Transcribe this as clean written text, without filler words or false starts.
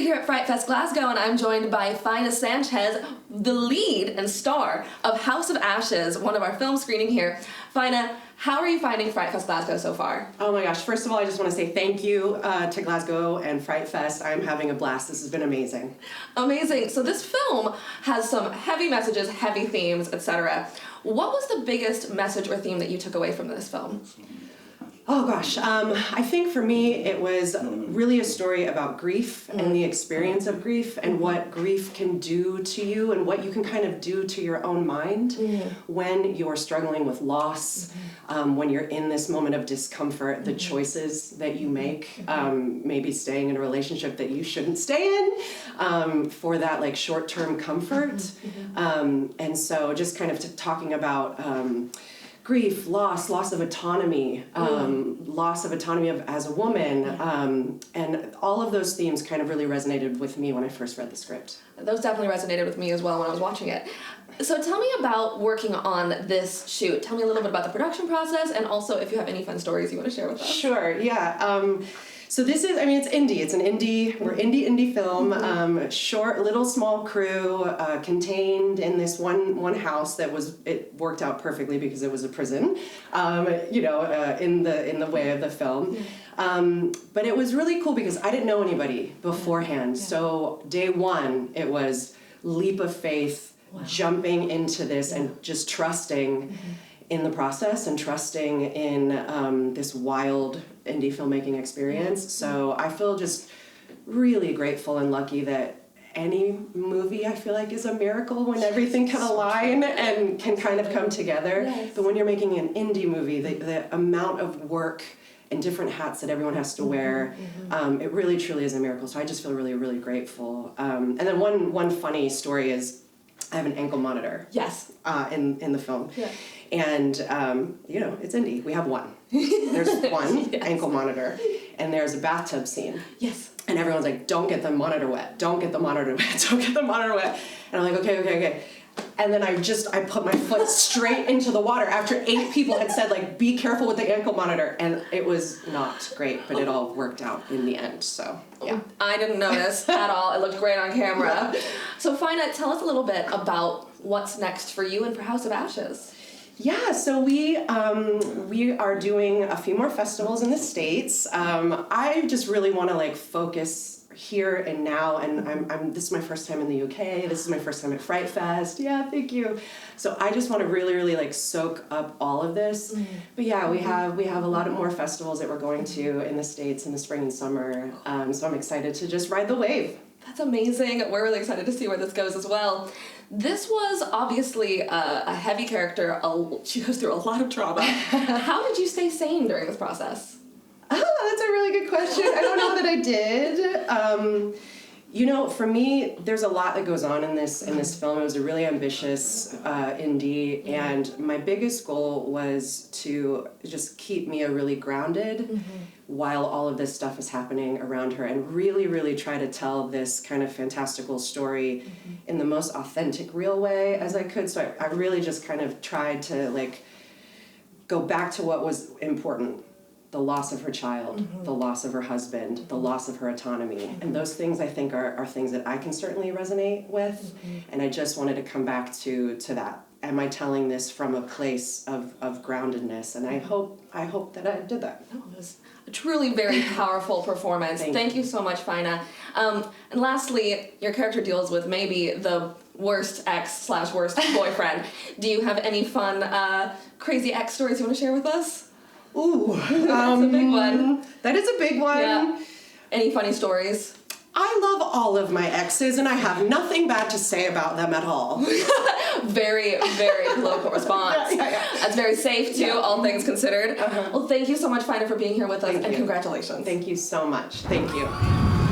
here at FRIGHTFEST Glasgow, and I'm joined by Fayna Sanchez, the lead and star of House of Ashes, one of our film screening here. Fayna, how are you finding FRIGHTFEST Glasgow so far? Oh my gosh, first of all, I just want to say thank you to Glasgow and FRIGHTFest. I'm having a blast. This has been amazing. Amazing. So this film has some heavy messages, heavy themes, etc. What was the biggest message or theme that you took away from this film? Oh gosh, I think for me it was really a story about grief and the experience of grief and what grief can do to you and what you can kind of do to your own mind when you're struggling with loss, when you're in this moment of discomfort, the choices that you make, maybe staying in a relationship that you shouldn't stay in for that like short-term comfort. And so just kind of talking about grief, loss of autonomy, loss of autonomy as a woman, and all of those themes kind of really resonated with me when I first read the script. Those definitely resonated with me as well when I was watching it. So tell me about working on this shoot. Tell me a little bit about the production process, and also if you have any fun stories you want to share with us. Sure, yeah. So this is, I mean, it's indie. It's an indie, we're indie film, short, little small crew, contained in this one house that it worked out perfectly because it was a prison, in the way of the film. But it was really cool because I didn't know anybody beforehand. So day one, it was leap of faith, jumping into this and just trusting in the process and trusting in this wild indie filmmaking experience. So I feel just really grateful and lucky that any movie I feel like is a miracle when everything can align and can kind of come together. Yes. But when you're making an indie movie, the amount of work and different hats that everyone has to wear, it really truly is a miracle. So I just feel really, really grateful. And then one funny story is I have an ankle monitor. Yes. In the film. Yeah. And, it's indie. We have one. There's one ankle monitor, and there's a bathtub scene. Yes. And everyone's like, don't get the monitor wet. Don't get the monitor wet. Don't get the monitor wet. And I'm like, okay. And then I put my foot straight into the water after 8 people had said, like, be careful with the ankle monitor. And it was not great, but it all worked out in the end, so, yeah. I didn't notice at all. It looked great on camera. So, Fayna, tell us a little bit about what's next for you and for House of Ashes. Yeah, so we are doing a few more festivals in the States. I just really want to focus here and now, and this is my first time in the UK. This is my first time at FrightFest. Yeah, thank you. So I just want to really soak up all of this. But yeah, we have a lot of more festivals that we're going to in the States in the spring and summer. So I'm excited to just ride the wave. That's amazing. We're really excited to see where this goes as well. This was obviously a heavy character. She goes through a lot of trauma. How did you stay sane during this process? Oh, that's a really good question. I don't know that I did. For me, there's a lot that goes on in this film. It was a really ambitious indie, and my biggest goal was to just keep Mia really grounded while all of this stuff is happening around her, and really try to tell this kind of fantastical story in the most authentic, real way as I could. So I really just kind of tried to go back to what was important. The loss of her child, the loss of her husband, the loss of her autonomy. And those things I think are things that I can certainly resonate with. And I just wanted to come back to that. Am I telling this from a place of groundedness? And I hope that I did that. Oh, it was a truly very powerful performance. Thank you so much, Fayna. And lastly, your character deals with maybe the worst ex/worst boyfriend. Do you have any fun, crazy ex stories you want to share with us? Ooh, that's a big one. That is a big one. Yeah. Any funny stories? I love all of my exes, and I have nothing bad to say about them at all. Very political response. Yeah. That's very safe, too, all things considered. Well, thank you so much, Fayna, for being here with us, and congratulations. Thank you so much. Thank you.